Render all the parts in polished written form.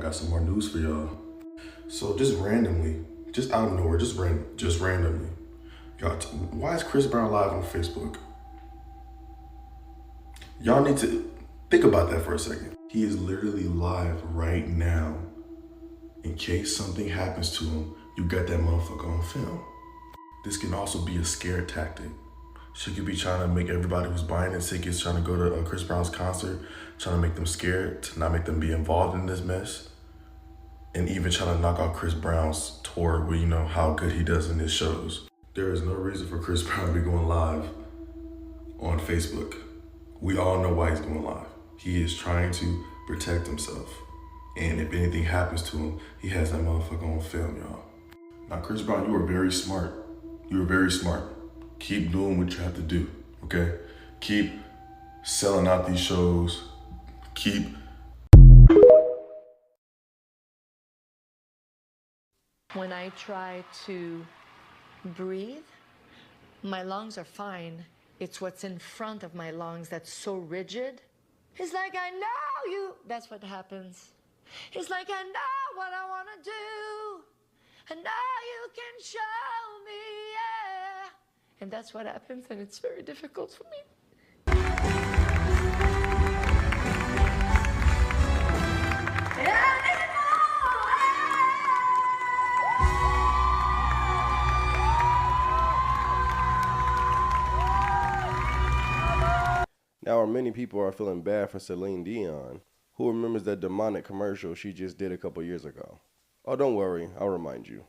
got some more news for y'all. So just randomly, just out of nowhere, just randomly, why is Chris Brown live on Facebook? Y'all need to think about that for a second. He is literally live right now. In case something happens to him, you got that motherfucker on film. This can also be a scare tactic. She could be trying to make everybody who's buying the tickets, trying to go to Chris Brown's concert, trying to make them scared, to not make them be involved in this mess. And even trying to knock out Chris Brown's tour where you know how good he does in his shows. There is no reason for Chris Brown to be going live on Facebook. We all know why he's going live. He is trying to protect himself. And if anything happens to him, he has that motherfucker on film, y'all. Now, Chris Brown, you are very smart. You are very smart. Keep doing what you have to do, okay? Keep selling out these shows. When I try to breathe, my lungs are fine. It's what's in front of my lungs that's so rigid. It's like, I know you. That's what happens. It's like, I know what I want to do. I know you can show me, yeah. And that's what happens, and it's very difficult for me. Now, many people are feeling bad for Celine Dion. Who remembers that demonic commercial she just did a couple years ago? Oh, don't worry, I'll remind you.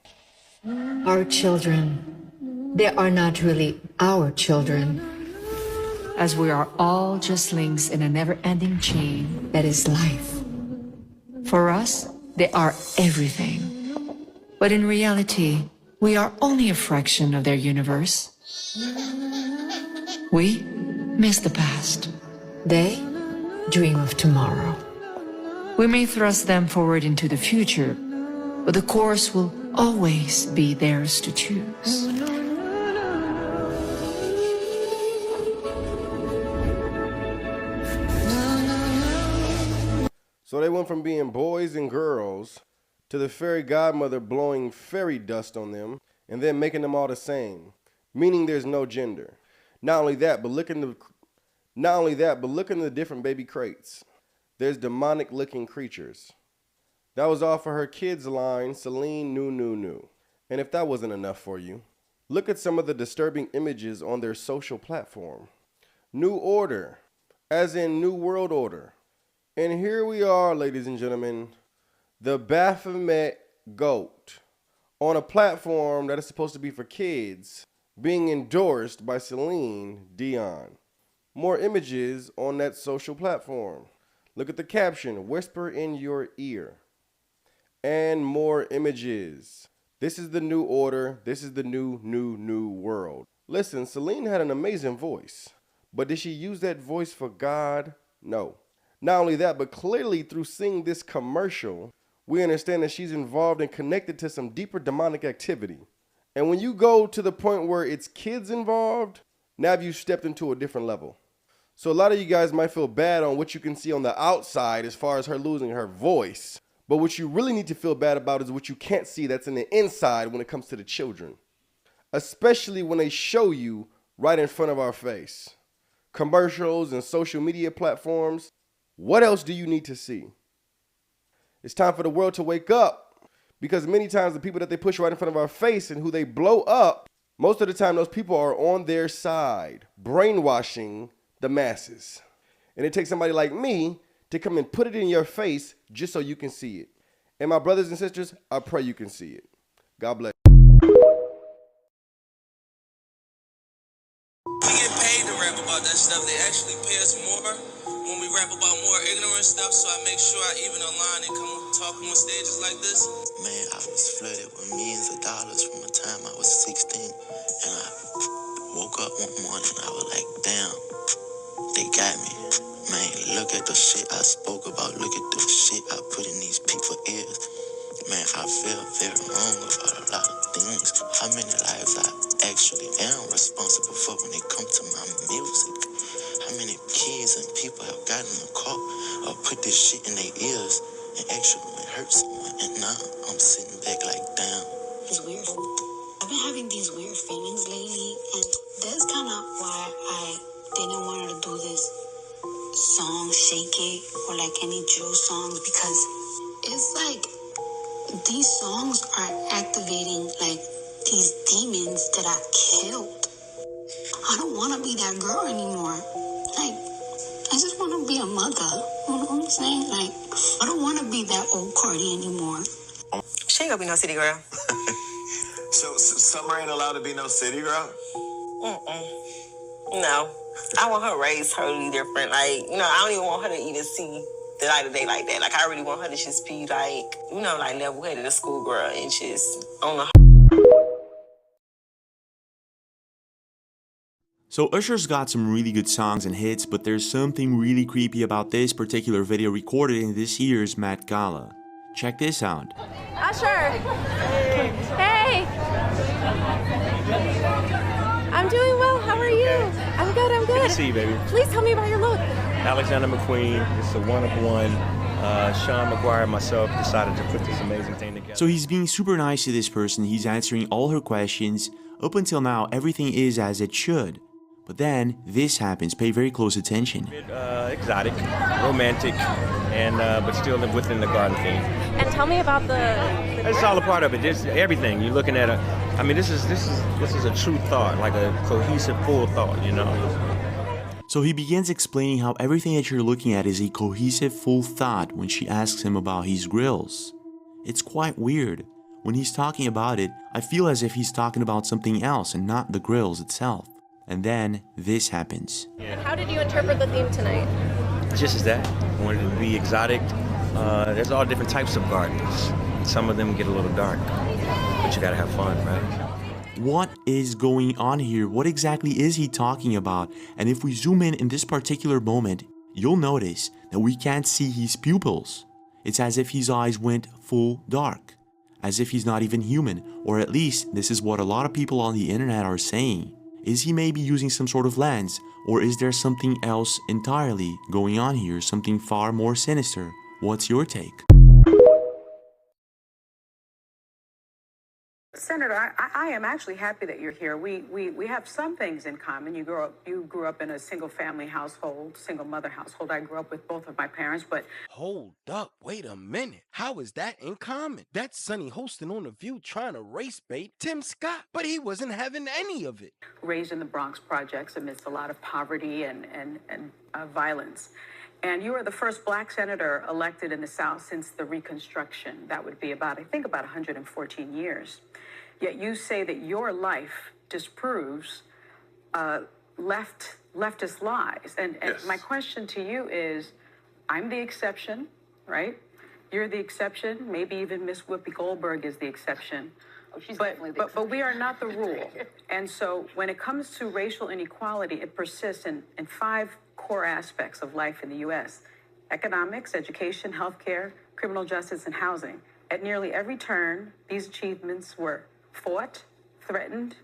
Our children, they are not really our children, as we are all just links in a never-ending chain that is life. For us, they are everything. But in reality, we are only a fraction of their universe. We miss the past. They dream of tomorrow. We may thrust them forward into the future, but the course will always be theirs to choose. So they went from being boys and girls to the fairy godmother blowing fairy dust on them and then making them all the same, meaning there's no gender. Not only that, but look in the different baby crates. There's demonic-looking creatures. That was all for her kids' line, Celine New. And if that wasn't enough for you, look at some of the disturbing images on their social platform. New Order, as in New World Order. And here we are, ladies and gentlemen, the Baphomet Goat, on a platform that is supposed to be for kids, being endorsed by Celine Dion. More images on that social platform. Look at the caption, whisper in your ear. And more images. This is the new order. This is the new world. Listen, Celine had an amazing voice. But did she use that voice for God? No. Not only that, but clearly through seeing this commercial, we understand that she's involved and connected to some deeper demonic activity. And when you go to the point where it's kids involved, now you've stepped into a different level. So a lot of you guys might feel bad on what you can see on the outside as far as her losing her voice. But what you really need to feel bad about is what you can't see that's in the inside when it comes to the children. Especially when they show you right in front of our face. Commercials and social media platforms. What else do you need to see? It's time for the world to wake up. Because many times the people that they push right in front of our face and who they blow up, most of the time those people are on their side, brainwashing the masses. And it takes somebody like me to come and put it in your face just so you can see it. And my brothers and sisters, I pray you can see it. God bless. We get paid to rap about that stuff. They actually pay us more when we rap about more ignorant stuff, so I make sure I even align and come talk on stages like this. Man, I was flooded with millions of dollars from the time I was 16. And I woke up one morning and I was like, damn, they got me. Man, look at the shit I spoke about. Look at the shit I put in these people's ears. Man, I feel very wrong about a lot of things. How many lives I actually am responsible for when it comes to my music? How many kids and people have gotten in the car or put this shit in their ears and actually might hurt someone. And now I'm sitting back like, damn. It's weird. I've been having these weird feelings lately, and that's kind of why I didn't want to do this song, Shake It, or like any drill songs, because it's like these songs are activating like these demons that I killed. I don't want to be that girl anymore. Like, I just want to be a mother. You know what I'm saying? Like, I don't want to be that old Cardi anymore. She ain't gonna be no city girl. So Summer ain't allowed to be no city girl? No. I want her raised totally different. Like, you know, I don't even want her to even see the light of day like that. Like, I really want her to just be like, you know, like level-headed, a schoolgirl, and just on the. So Usher's got some really good songs and hits, but there's something really creepy about this particular video recorded in this year's Met Gala. Check this out. Usher! Hey! I'm doing well, how are you? I'm good, I'm good. Good to see you, baby. Please tell me about your look. Alexander McQueen, it's a one-of-one. Sean McGuire and myself decided to put this amazing thing together. So he's being super nice to this person, he's answering all her questions. Up until now, everything is as it should. But then, this happens, pay very close attention. Exotic, romantic, and but still within the garden theme. And tell me about the It's all a part of it. There's everything. You're looking at I mean, this is a true thought, like a cohesive, full thought, you know? So he begins explaining how everything that you're looking at is a cohesive, full thought when she asks him about his grills. It's quite weird. When he's talking about it, I feel as if he's talking about something else and not the grills itself. And then this happens. How did you interpret the theme tonight? Just as that. I wanted it to be exotic. There's all different types of gardens. Some of them get a little dark, but you gotta have fun, right? What is going on here? What exactly is he talking about? And if we zoom in this particular moment, you'll notice that we can't see his pupils. It's as if his eyes went full dark, as if he's not even human, or at least this is what a lot of people on the internet are saying. Is he maybe using some sort of lens, or is there something else entirely going on here, something far more sinister? What's your take? Senator, I am actually happy that you're here. We have some things in common. You grew up in a single family household, single mother household. I grew up with both of my parents, but hold up, wait a minute. How is that in common? That's Sonny hosting on The View trying to race bait Tim Scott, but he wasn't having any of it. Raised in the Bronx projects amidst a lot of poverty and violence. And you are the first black senator elected in the South since the Reconstruction. That would be about 114 years. Yet you say that your life disproves leftist lies. And Yes. My question to you is, I'm the exception, right? You're the exception. Maybe even Miss Whoopi Goldberg is the exception. Oh, she's But definitely the exception. but we are not the rule. And so when it comes to racial inequality, it persists in 5 core aspects of life in the U.S. Economics, education, healthcare, criminal justice, and housing. At nearly every turn, these achievements were fought, threatened,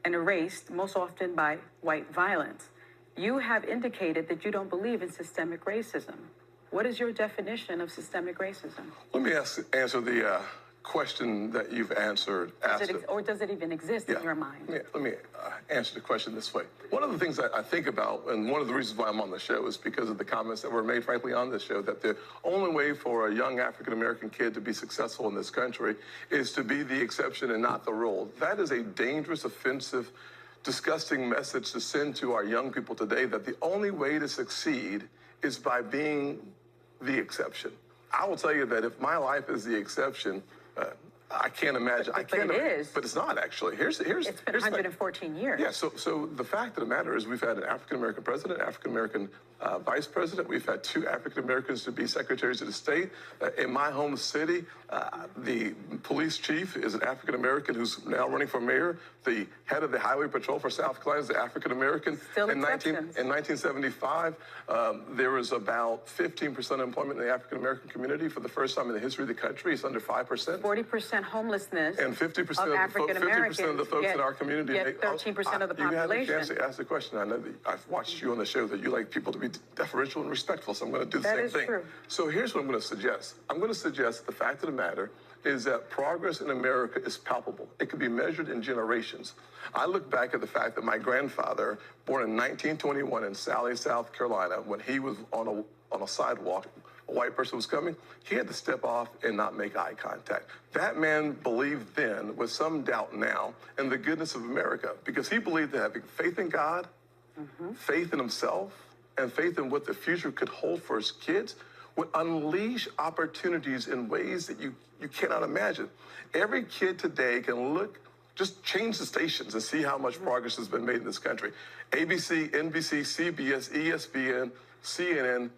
and erased, most often by white violence. You have indicated that you don't believe in systemic racism. What is your definition of systemic racism? Let me answer the question that you've answered. Or does it even exist in your mind? Let me answer the question this way. One of the things I think about, and one of the reasons why I'm on the show, is because of the comments that were made, frankly, on this show, that the only way for a young African-American kid to be successful in this country is to be the exception and not the rule. That is a dangerous, offensive, disgusting message to send to our young people today, that the only way to succeed is by being the exception. I will tell you that if my life is the exception, I can't imagine. But it is. But it's not, actually. It's been 114 years. Yeah, so the fact of the matter is we've had an African-American president, African-American vice president. We've had 2 African-Americans to be secretaries of the state. In my home city, the police chief is an African-American who's now running for mayor. The head of the highway patrol for South Carolina is an African-American. Still in exceptions. In 1975, there was about 15% employment in the African-American community for the first time in the history of the country. It's under 5%. 40% homelessness And 50% of African Americans 50% of the folks in our community get 13% of the You have the chance population. to ask the question. I know that I've watched you on the show that you like people to be deferential and respectful, so I'm going to do the That same is thing. true. So here's what I'm going to suggest. I'm going to suggest the fact of the matter is that progress in America is palpable. It can be measured in generations. I look back at the fact that my grandfather, born in 1921 in Sally, South Carolina, when he was on a sidewalk, a white person was coming, he had to step off and not make eye contact. That man believed then, with some doubt now, in the goodness of America, because he believed that having faith in God, faith in himself, and faith in what the future could hold for his kids would unleash opportunities in ways that you cannot imagine. Every kid today can look, just change the stations and see how much progress has been made in this country. ABC, NBC, CBS, ESPN, CNN,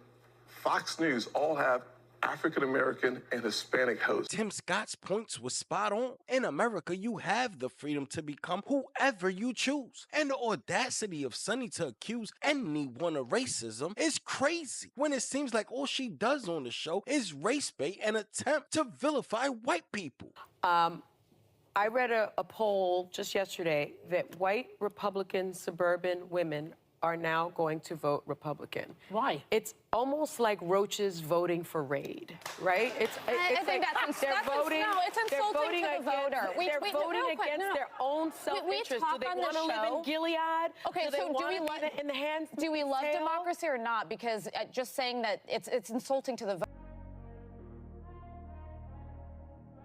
Fox News all have African American and Hispanic hosts. Tim Scott's points was spot on. In America, you have the freedom to become whoever you choose. And the audacity of Sonny to accuse anyone of racism is crazy, when it seems like all she does on the show is race bait and attempt to vilify white people. I read a poll just yesterday that white Republican suburban women are now going to vote Republican. Why? It's almost like roaches voting for Raid, right? It's I think like that's they're voting. No, it's they're insulting voting to the against, voter. They're voting real quick, against their own self-interest. Do talk they on the want to live show? in Gilead? Okay, do they so do want we to love be in the hands? Do we love tail? democracy or not? Because just saying that it's insulting to the voter.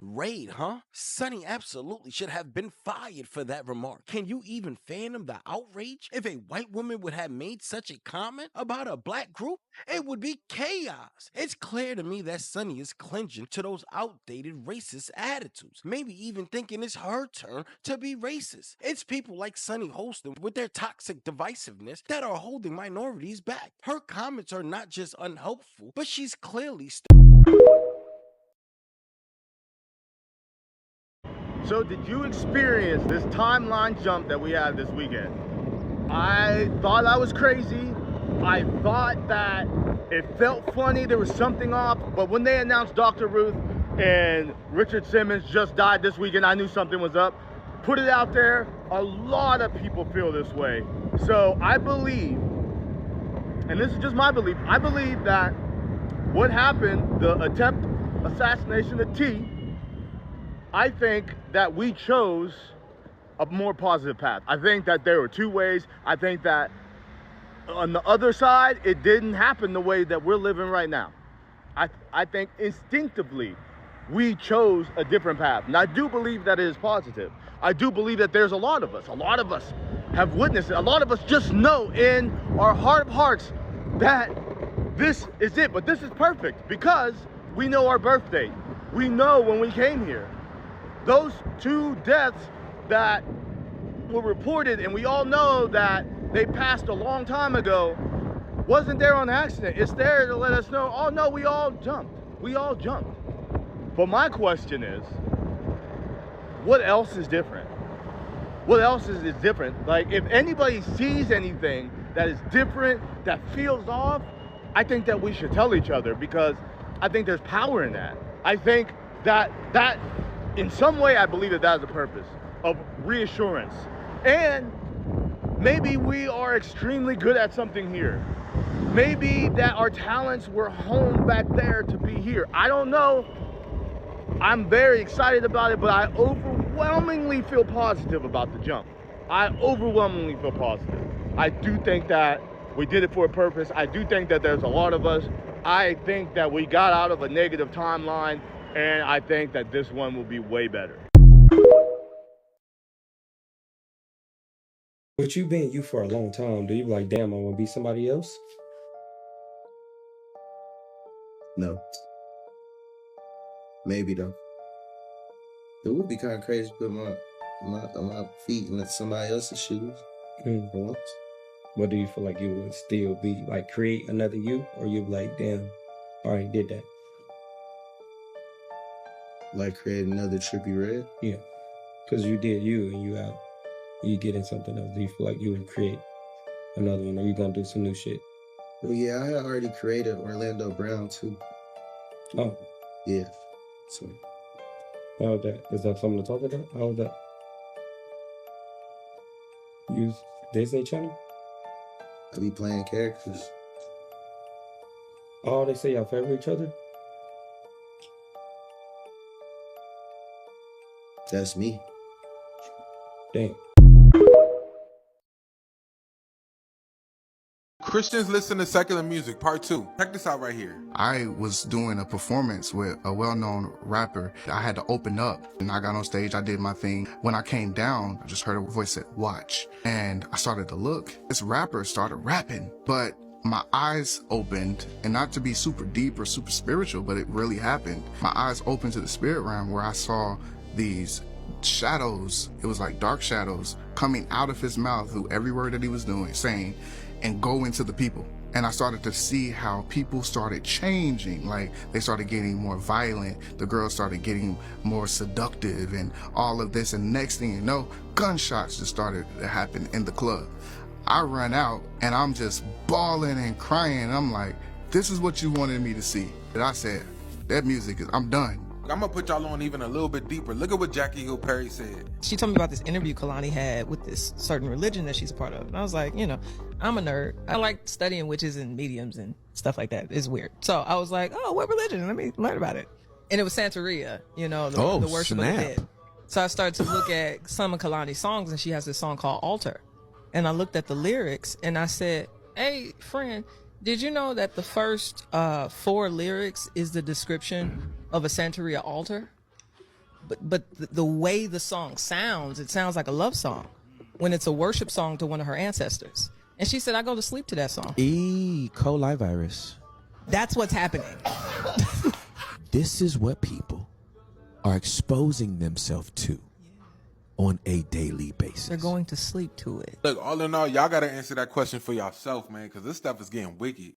Raid, huh? Sonny absolutely should have been fired for that remark. Can you even fathom the outrage? If a white woman would have made such a comment about a black group, it would be chaos. It's clear to me that Sonny is clinging to those outdated racist attitudes, maybe even thinking it's her turn to be racist. It's people like Sonny Holston with their toxic divisiveness that are holding minorities back. Her comments are not just unhelpful, but she's clearly So did you experience this timeline jump that we had this weekend? I thought I was crazy. I thought that it felt funny, there was something off, but when they announced Dr. Ruth and Richard Simmons just died this weekend, I knew something was up. Put it out there, a lot of people feel this way. So I believe, and this is just my belief, I believe that what happened, the attempt assassination of T, I think that we chose a more positive path. I think that there were two ways. I think that on the other side, it didn't happen the way that we're living right now. I think instinctively, we chose a different path. And I do believe that it is positive. I do believe that there's a lot of us have witnessed it. A lot of us just know in our heart of hearts that this is it. But this is perfect because we know our birth date. We know when we came here. Those two deaths that were reported, and we all know that they passed a long time ago, wasn't there on accident. It's there to let us know, oh no, we all jumped. We all jumped. But my question is, what else is different? What else is different? Like, if anybody sees anything that is different, that feels off, I think that we should tell each other, because I think there's power in that. I think that in some way, I believe that is a purpose of reassurance. And maybe we are extremely good at something here. Maybe that our talents were honed back there to be here. I don't know. I'm very excited about it, but I overwhelmingly feel positive about the jump. I overwhelmingly feel positive. I do think that we did it for a purpose. I do think that there's a lot of us. I think that we got out of a negative timeline, and I think that this one will be way better. But you've been you for a long time. Do you be like, damn, I want to be somebody else? No. Maybe though. It would be kind of crazy to put my feet in somebody else's shoes for once. But do you feel like you would still be like create another you, or you be like, damn, I already did that? Like create another Trippie Redd? Yeah, because you did you, and you out. You get in something else. Do you feel like you would create another one, or you gonna do some new shit? Well, yeah, I had already created Orlando Brown too. Oh. Yeah. So How was that? Is that something to talk about? How was that? Use Disney Channel? I be playing characters. Oh, they say y'all favor each other? That's me. Damn. Christians listen to secular music, part 2. Check this out right here. I was doing a performance with a well-known rapper. I had to open up and I got on stage, I did my thing. When I came down, I just heard a voice that watch. And I started to look. This rapper started rapping, but my eyes opened, and not to be super deep or super spiritual, but it really happened. My eyes opened to the spirit realm where I saw these shadows. It was like dark shadows coming out of his mouth through every word that he was doing, saying, and go into the people. And I started to see how people started changing. Like, they started getting more violent. The girls started getting more seductive and all of this. And next thing you know, gunshots just started to happen in the club. I run out and I'm just bawling and crying. I'm like, this is what you wanted me to see. And I said, that music is, I'm done. I'm gonna put y'all on even a little bit deeper. Look at what Jackie Hill Perry said. She told me about this interview Kalani had with this certain religion that she's a part of. And I was like, you know, I'm a nerd. I like studying witches and mediums and stuff like that. It's weird. So I was like, oh, what religion? Let me learn about it. And it was Santeria, you know, the worship of the dead. So I started to look at some of Kalani's songs, and she has this song called Altar. And I looked at the lyrics and I said, hey, friend, did you know that the first 4 lyrics is the description of a Santeria altar? But the way the song sounds, it sounds like a love song when it's a worship song to one of her ancestors. And she said, I go to sleep to that song. E. coli virus. That's what's happening. This is what people are exposing themselves to on a daily basis. They're going to sleep to it. Look, all in all, y'all gotta answer that question for yourself, man, because this stuff is getting wicked.